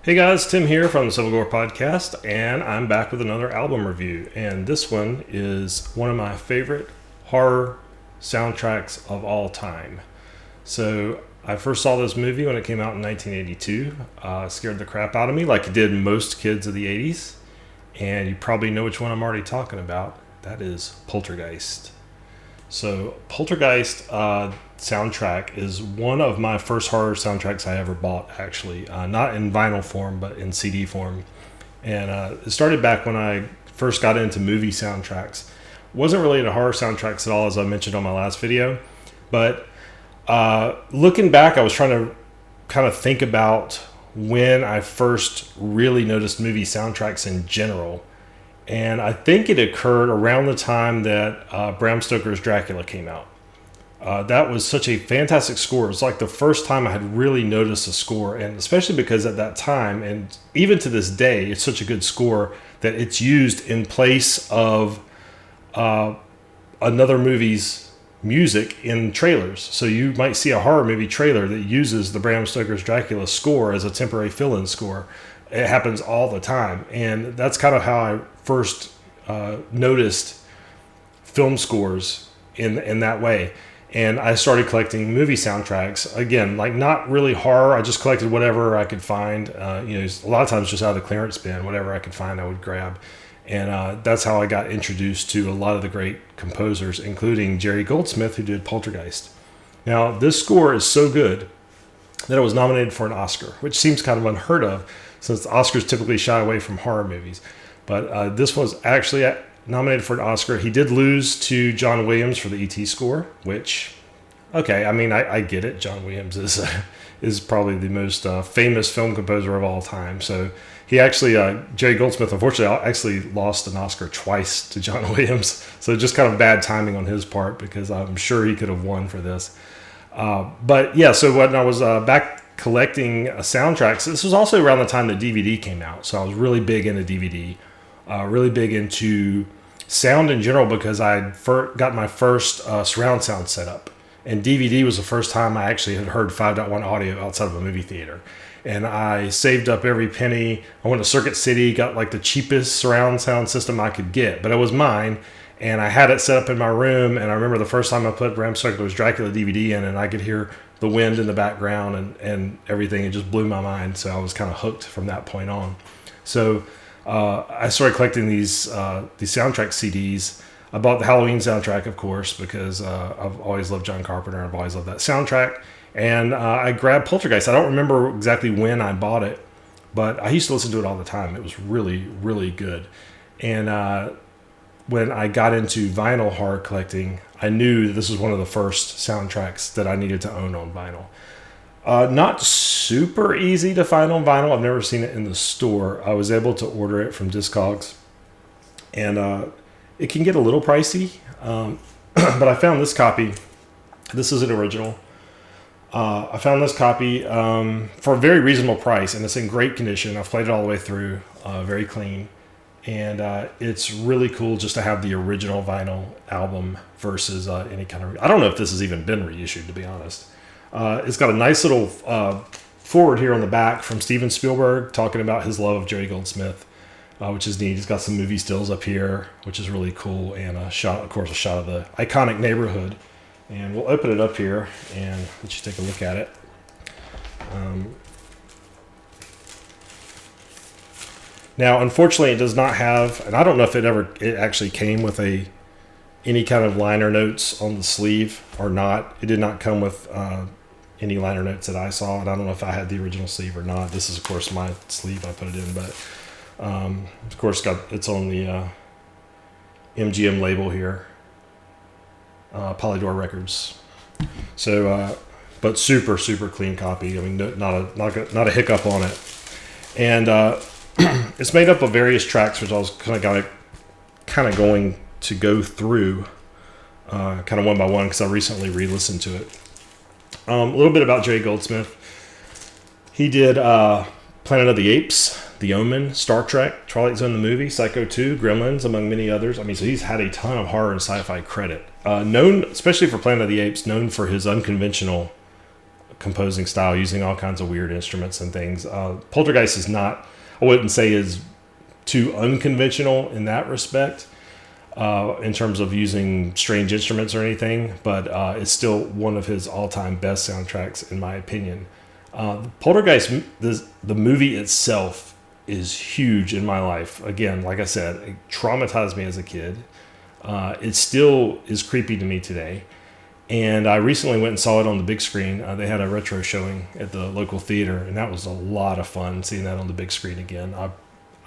Hey guys, Tim here from the Civil Gore Podcast, and I'm back with another album review. And this one is one of my favorite horror soundtracks of all time. So I first saw this movie when it came out in 1982. Scared the crap out of me, like it did most kids of the 80s. And you probably know which one I'm already talking about. That is Poltergeist. So Poltergeist soundtrack is one of my first horror soundtracks I ever bought, actually. Not in vinyl form, but in CD form. And it started back when I first got into movie soundtracks. Wasn't really into horror soundtracks at all, as I mentioned on my last video. But looking back, I was trying to kind of think about when I first really noticed movie soundtracks in general. And I think it occurred around the time that Bram Stoker's Dracula came out. That was such a fantastic score. It's like the first time I had really noticed a score, and especially because at that time, and even to this day, it's such a good score that it's used in place of another movie's music in trailers. So you might see a horror movie trailer that uses the Bram Stoker's Dracula score as a temporary fill-in score. It happens all the time, and that's kind of how I first noticed film scores in that way. And I started collecting movie soundtracks. Again, like not really horror. I just collected whatever I could find. A lot of times just out of the clearance bin, whatever I could find, I would grab. And that's how I got introduced to a lot of the great composers, including Jerry Goldsmith, who did Poltergeist. Now, this score is so good that it was nominated for an Oscar, which seems kind of unheard of, since the Oscars typically shy away from horror movies. But this was actually nominated for an Oscar. He did lose to John Williams for the E.T. score, which, okay, I mean, I get it. John Williams is probably the most famous film composer of all time. So he actually, Jerry Goldsmith, unfortunately, actually lost an Oscar twice to John Williams. So just kind of bad timing on his part, because I'm sure he could have won for this. But yeah, so when I was back collecting soundtracks, this was also around the time that DVD came out. So I was really big into DVD, really big into sound in general, because I got my first surround sound set up. And DVD was the first time I actually had heard 5.1 audio outside of a movie theater. And I saved up every penny. I went to Circuit City, got like the cheapest surround sound system I could get, but it was mine. And I had it set up in my room, and I remember the first time I put Bram Stoker's Dracula DVD in, and I could hear the wind in the background and everything. It just blew my mind, so I was kind of hooked from that point on. So I started collecting these soundtrack CDs. I bought the Halloween soundtrack, of course, because I've always loved John Carpenter. I've always loved that soundtrack. And I grabbed Poltergeist. I don't remember exactly when I bought it, but I used to listen to it all the time. It was really, really good. And when I got into vinyl horror collecting, I knew that this was one of the first soundtracks that I needed to own on vinyl. Not super easy to find on vinyl. I've never seen it in the store. I was able to order it from Discogs, and it can get a little pricey, but I found this copy. This is an original. I found this copy for a very reasonable price, and it's in great condition. I've played it all the way through, very clean. And it's really cool just to have the original vinyl album versus any kind of... I don't know if this has even been reissued, to be honest. It's got a nice little forward here on the back from Steven Spielberg talking about his love of Jerry Goldsmith, which is neat. He's got some movie stills up here, which is really cool, and a shot of the iconic neighborhood. And we'll open it up here and let you take a look at it. Now, unfortunately, it does not have, and I don't know if it actually came with any kind of liner notes on the sleeve or not. It did not come with any liner notes that I saw, and I don't know if I had the original sleeve or not. This is, of course, my sleeve I put it in, but of course, it's on the MGM label here, Polydor Records. So, but super, super clean copy. I mean, not a hiccup on it, and it's made up of various tracks, which I was kind of going to go through kind of one by one, because I recently re-listened to it. A little bit about Jerry Goldsmith. He did Planet of the Apes, The Omen, Star Trek, Twilight Zone the movie, Psycho 2, Gremlins, among many others. I mean, so he's had a ton of horror and sci-fi credit. Known, especially for Planet of the Apes, known for his unconventional composing style, using all kinds of weird instruments and things. Poltergeist is not, I wouldn't say is too unconventional in that respect, in terms of using strange instruments or anything, but it's still one of his all-time best soundtracks, in my opinion. Poltergeist, the movie itself is huge in my life. Again, like I said, it traumatized me as a kid. It still is creepy to me today. And I recently went and saw it on the big screen. They had a retro showing at the local theater, and that was a lot of fun seeing that on the big screen again.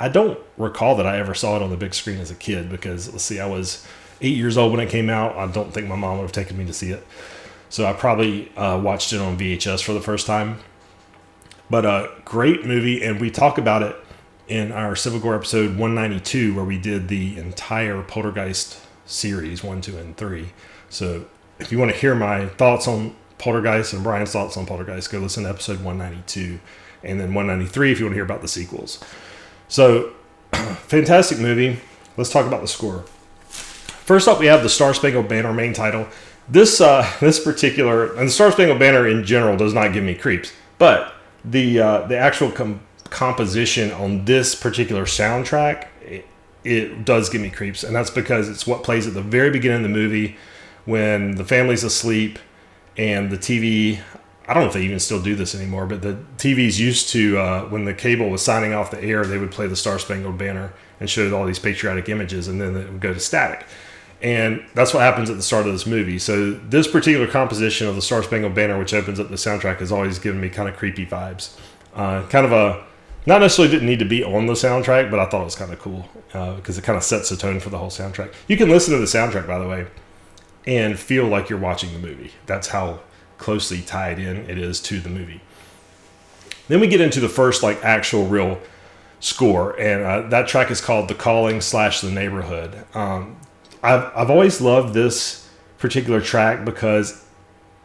I don't recall that I ever saw it on the big screen as a kid because, let's see, I was 8 years old when it came out. I don't think my mom would have taken me to see it. So I probably watched it on VHS for the first time. But a great movie, and we talk about it in our Civil Gore episode 192, where we did the entire Poltergeist series, 1, 2, and 3. So if you want to hear my thoughts on Poltergeist and Brian's thoughts on Poltergeist, go listen to episode 192 and then 193 if you want to hear about the sequels. So, fantastic movie. Let's talk about the score. First up, we have the Star Spangled Banner main title. This particular, and the Star Spangled Banner in general does not give me creeps, but the actual composition on this particular soundtrack, it does give me creeps, and that's because it's what plays at the very beginning of the movie when the family's asleep and the TV, I don't know if they even still do this anymore, but the TVs used to, when the cable was signing off the air, they would play the Star Spangled Banner and show all these patriotic images, and then it would go to static. And that's what happens at the start of this movie. So this particular composition of the Star Spangled Banner, which opens up the soundtrack, has always given me kind of creepy vibes. Kind of a, not necessarily didn't need to be on the soundtrack, but I thought it was kind of cool because it kind of sets the tone for the whole soundtrack. You can listen to the soundtrack, by the way, and feel like you're watching the movie. That's how closely tied in it is to the movie. Then we get into the first actual real score, and that track is called The Calling / The Neighborhood. I've always loved this particular track because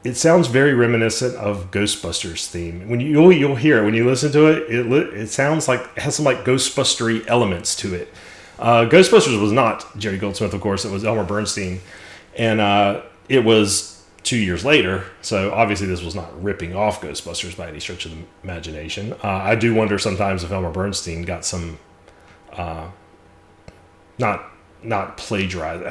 it sounds very reminiscent of Ghostbusters theme. When you'll hear it when you listen to it, it sounds like it has some Ghostbustery elements to it. Ghostbusters was not Jerry Goldsmith, of course. It was Elmer Bernstein. And it was 2 years later, so obviously this was not ripping off Ghostbusters by any stretch of the imagination. I do wonder sometimes if Elmer Bernstein got some, not plagiarized.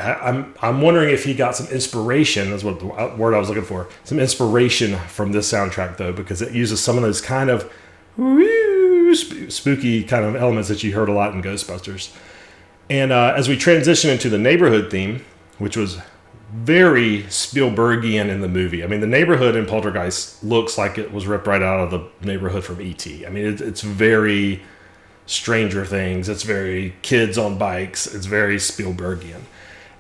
I'm wondering if he got some inspiration, that's what the word I was looking for, some inspiration from this soundtrack, though, because it uses some of those kind of spooky kind of elements that you heard a lot in Ghostbusters. And as we transition into the neighborhood theme, which was very Spielbergian in the movie. I mean, the neighborhood in Poltergeist looks like it was ripped right out of the neighborhood from E.T. I mean, it's very Stranger Things. It's very kids on bikes. It's very Spielbergian.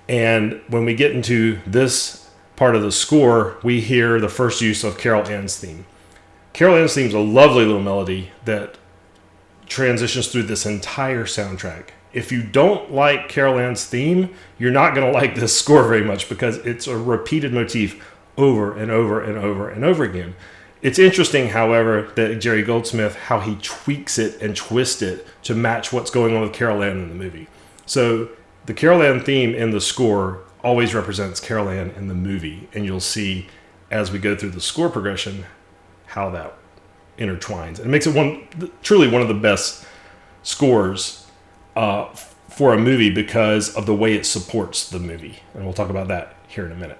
And when we get into this part of the score, we hear the first use of Carol Ann's theme. Carol Ann's theme is a lovely little melody that transitions through this entire soundtrack. If you don't like Carol Ann's theme, you're not going to like this score very much because it's a repeated motif over and over and over and over again. It's interesting, however, that Jerry Goldsmith, how he tweaks it and twists it to match what's going on with Carol Ann in the movie. So the Carol Ann theme in the score always represents Carol Ann in the movie, and you'll see as we go through the score progression how that intertwines. It makes it truly one of the best scores for a movie because of the way it supports the movie. And we'll talk about that here in a minute.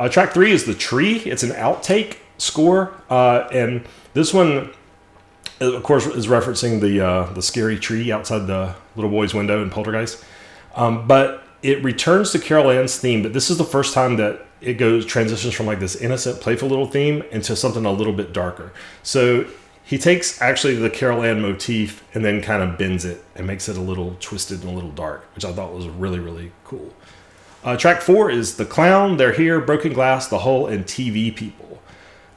Track 3 is The Tree. It's an outtake score. And this one, of course, is referencing the scary tree outside the little boy's window in Poltergeist. But it returns to Carol Ann's theme, but this is the first time that it transitions from this innocent, playful little theme into something a little bit darker. So he takes actually the Carol Ann motif and then kind of bends it and makes it a little twisted and a little dark, which I thought was really, really cool. Track 4 is The Clown, They're Here, Broken Glass, The Hole, and TV People.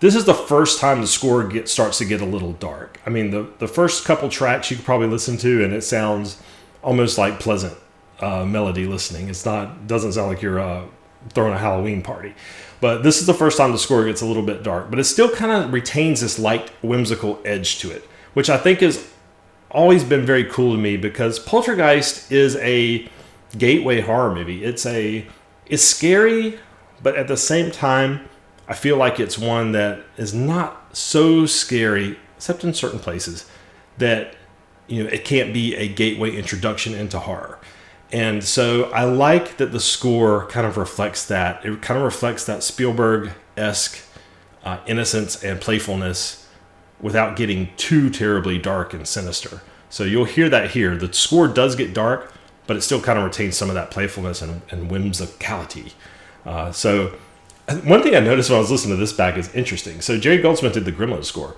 This is the first time the score starts to get a little dark. I mean, the first couple tracks you could probably listen to, and it sounds almost like pleasant melody listening. Doesn't sound like you're throwing a Halloween party. But this is the first time the score gets a little bit dark. But it still kind of retains this light, whimsical edge to it, which I think has always been very cool to me because Poltergeist is a gateway horror movie. It's scary, but at the same time, I feel like it's one that is not so scary, except in certain places, that it can't be a gateway introduction into horror. And so I like that the score kind of reflects that. It kind of reflects that Spielberg-esque innocence and playfulness without getting too terribly dark and sinister. So you'll hear that here. The score does get dark, but it still kind of retains some of that playfulness and whimsicality. So one thing I noticed when I was listening to this back is interesting. So Jerry Goldsmith did the Gremlins score.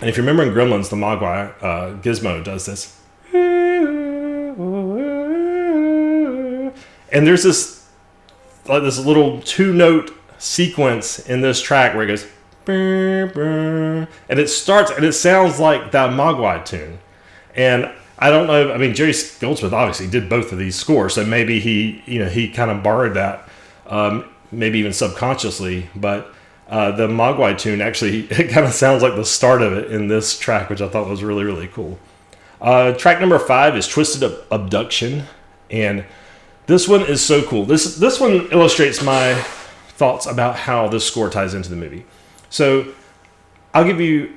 And if you remember in Gremlins, the Mogwai, Gizmo does this. And there's this little 2-note sequence in this track where it goes, and it starts and it sounds like that Mogwai tune. And I don't know, I mean, Jerry Goldsmith obviously did both of these scores, so maybe he kind of borrowed that, maybe even subconsciously, but the Mogwai tune actually, it kind of sounds like the start of it in this track, which I thought was really, really cool. Track number 5 is Twisted Abduction, and this one is so cool. This one illustrates my thoughts about how this score ties into the movie. So I'll give you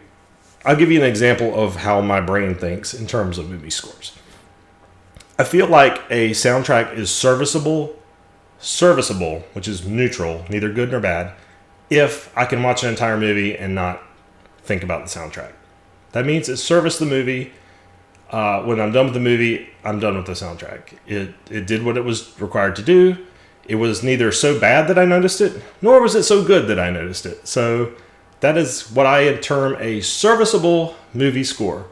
an example of how my brain thinks in terms of movie scores. I feel like a soundtrack is serviceable, which is neutral, neither good nor bad, if I can watch an entire movie and not think about the soundtrack. That means it serviced the movie. When I'm done with the movie, I'm done with the soundtrack. It did what it was required to do. It was neither so bad that I noticed it, nor was it so good that I noticed it. So that is what I term a serviceable movie score.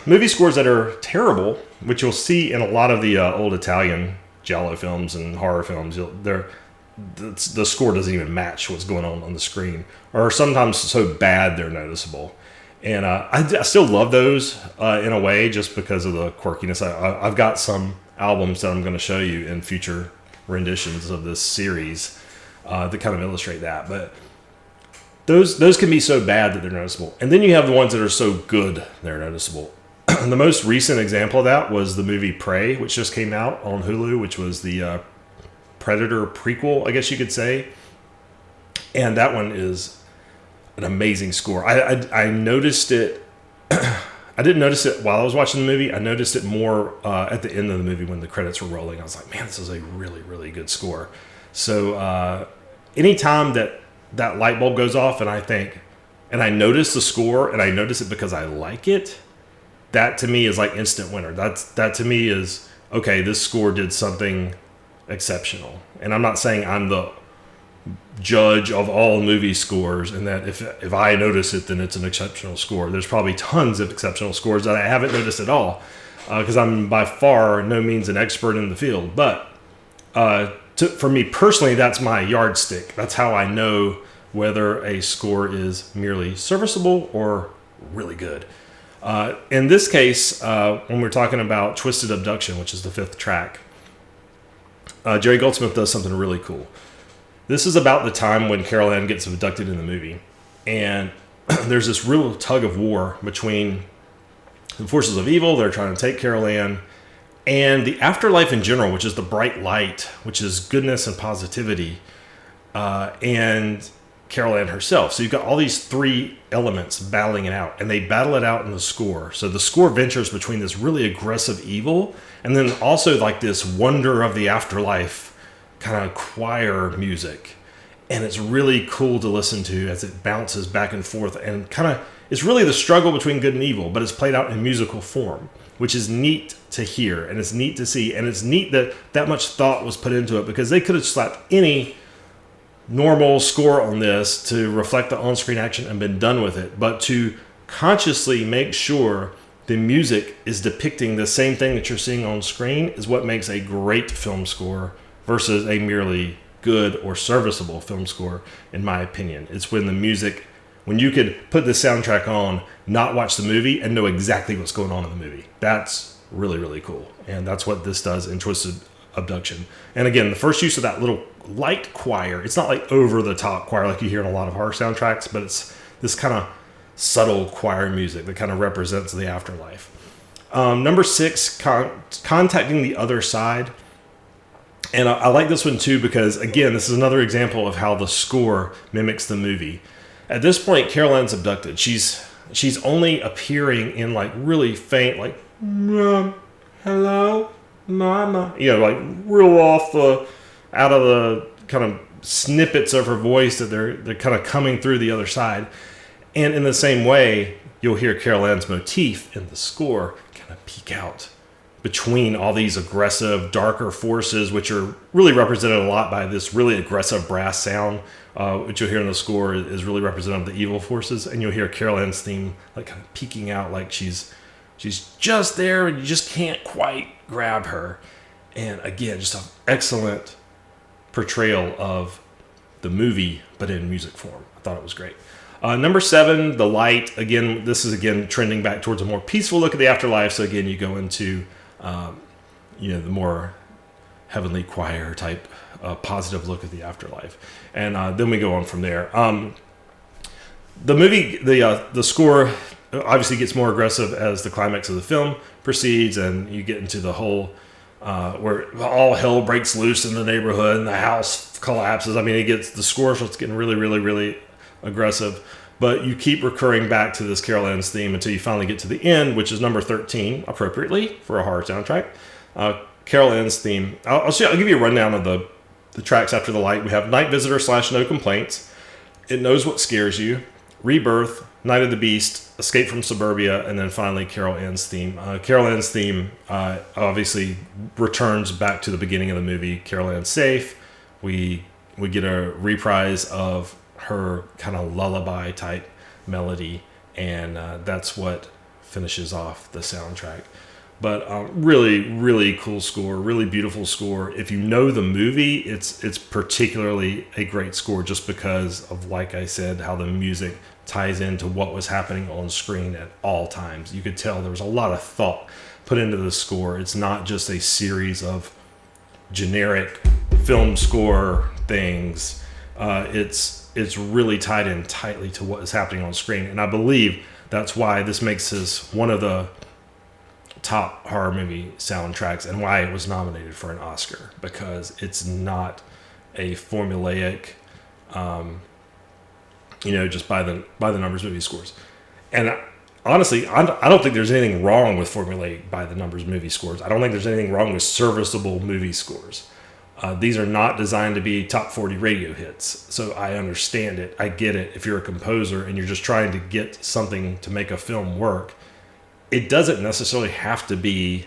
Movie scores that are terrible, which you'll see in a lot of the old Italian giallo films and horror films, the score doesn't even match what's going on the screen, or sometimes so bad they're noticeable. And I still love those in a way, just because of the quirkiness. I've got some albums that I'm going to show you in future renditions of this series that kind of illustrate that. But those can be so bad that they're noticeable. And then you have the ones that are so good they're noticeable. The most recent example of that was the movie Prey, which just came out on Hulu, which was the Predator prequel, I guess you could say. And that one is an amazing score. I noticed it. I didn't notice it while I was watching the movie. I noticed it more at the end of the movie when the credits were rolling. I was like, man, this is a really, really good score. So anytime that light bulb goes off and I think, and I notice the score and I notice it because I like it, that to me is like instant winner. That to me is, okay, this score did something exceptional. And I'm not saying I'm the judge of all movie scores and that if I notice it, then it's an exceptional score. There's probably tons of exceptional scores that I haven't noticed at all, because I'm by far no means an expert in the field. But for me personally, that's my yardstick. That's how I know whether a score is merely serviceable or really good. In this case, when we're talking about Twisted Abduction, which is the 5th track, Jerry Goldsmith does something really cool. This is about the time when Carol Ann gets abducted in the movie. And there's this real tug of war between the forces of evil, they're trying to take Carol Ann, and the afterlife in general, which is the bright light, which is goodness and positivity, and Carol Ann herself. So you've got all these 3 elements battling it out, and they battle it out in the score. So the score ventures between this really aggressive evil and then also like this wonder of the afterlife kind of choir music. And it's really cool to listen to as it bounces back and forth, and kind of, it's really the struggle between good and evil, but it's played out in musical form, which is neat to hear, and it's neat to see, and it's neat that much thought was put into it, because they could have slapped any normal score on this to reflect the on-screen action and been done with it, but to consciously make sure the music is depicting the same thing that you're seeing on screen is what makes a great film score versus a merely good or serviceable film score, in my opinion. It's when the music, when you could put the soundtrack on, not watch the movie, and know exactly what's going on in the movie. That's really, really cool. And that's what this does in Twisted Abduction. And again, the first use of that little light choir, it's not like over-the-top choir like you hear in a lot of horror soundtracks, but it's this kind of subtle choir music that kind of represents the afterlife. Number 6, Contacting the Other Side. And I like this one too because, again, this is another example of how the score mimics the movie. At this point, Carol Ann's abducted. She's only appearing in like really faint, like, Mom, hello, Mama. You know, like real out of the kind of snippets of her voice that they're kind of coming through the other side. And in the same way, you'll hear Carol Ann's motif in the score kind of peek out between all these aggressive, darker forces, which are really represented a lot by this really aggressive brass sound, which you'll hear in the score is really representative of the evil forces. And you'll hear Carol Ann's theme like kind of peeking out, like she's just there and you just can't quite grab her. And again, just an excellent portrayal of the movie, but in music form. I thought it was great. Number 7, The Light. Again, this is trending back towards a more peaceful look at the afterlife. So again, you go into the more heavenly choir type positive look at the afterlife, and then we go on from there. The movie, the score obviously gets more aggressive as the climax of the film proceeds, and you get into the whole where all hell breaks loose in the neighborhood and the house collapses. I mean, the score starts getting really, really, really aggressive, but you keep recurring back to this Carol Ann's theme until you finally get to the end, which is number 13, appropriately for a horror soundtrack. Carol Ann's theme. I'll give you a rundown of the tracks after The Light. We have Night Visitor / No Complaints, It Knows What Scares You, Rebirth, Night of the Beast, Escape from Suburbia, and then finally Carol Ann's theme. Carol Ann's theme obviously returns back to the beginning of the movie. Carol Ann's safe. We get a reprise of her kind of lullaby type melody, and that's what finishes off the soundtrack. But really, really cool score, really beautiful score. If you know the movie, it's particularly a great score just because of, like I said, how the music ties into what was happening on screen at all times. You could tell there was a lot of thought put into the score. It's not just a series of generic film score things. It's really tied in tightly to what is happening on screen. And I believe that's why this makes this one of the top horror movie soundtracks and why it was nominated for an Oscar, because it's not a formulaic, just by the numbers movie scores. And honestly, I don't think there's anything wrong with formulaic by the numbers movie scores. I don't think there's anything wrong with serviceable movie scores. These are not designed to be top 40 radio hits. So I understand it. I get it. If you're a composer and you're just trying to get something to make a film work, it doesn't necessarily have to be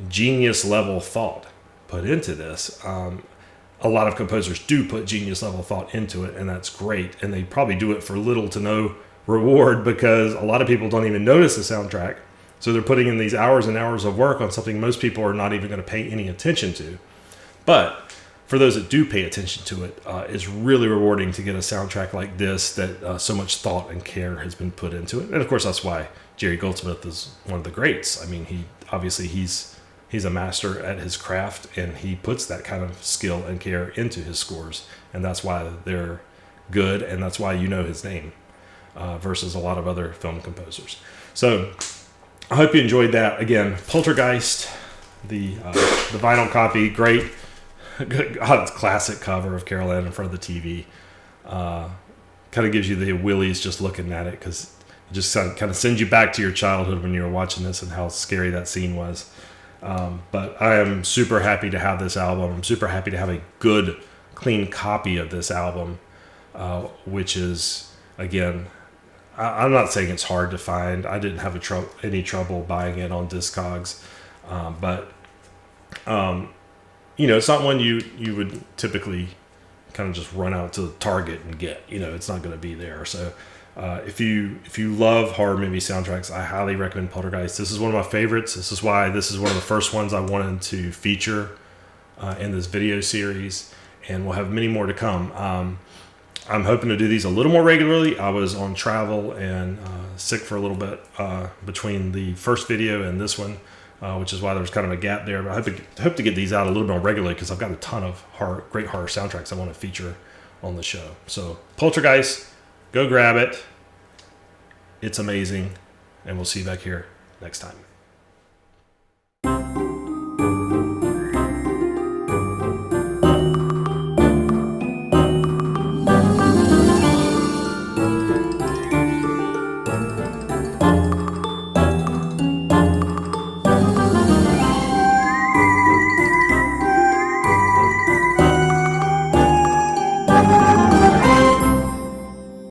genius level thought put into this. A lot of composers do put genius level thought into it, and that's great. And they probably do it for little to no reward because a lot of people don't even notice the soundtrack. So they're putting in these hours and hours of work on something most people are not even going to pay any attention to. But for those that do pay attention to it, it's really rewarding to get a soundtrack like this that so much thought and care has been put into it. And of course, that's why Jerry Goldsmith is one of the greats. I mean, he's a master at his craft, and he puts that kind of skill and care into his scores, and that's why they're good, and that's why you know his name versus a lot of other film composers. So I hope you enjoyed that. Again, Poltergeist, the vinyl copy, great. Classic cover of Carol Ann in front of the TV. Kind of gives you the willies just looking at it, because it just kind of sends you back to your childhood when you were watching this and how scary that scene was. But I am super happy to have this album. I'm super happy to have a good, clean copy of this album, which is, again, I'm not saying it's hard to find. I didn't have any trouble buying it on Discogs, but it's not one you would typically kind of just run out to Target and get. It's not going to be there. So if you love horror movie soundtracks, I highly recommend Poltergeist. This is one of my favorites. This is why this is one of the first ones I wanted to feature in this video series, and we'll have many more to come. I'm hoping to do these a little more regularly. I was on travel and sick for a little bit between the first video and this one, which is why there was kind of a gap there. But I hope to get these out a little more regularly, because I've got a ton of great horror soundtracks I want to feature on the show. So Poltergeist, go grab it. It's amazing. And we'll see you back here next time.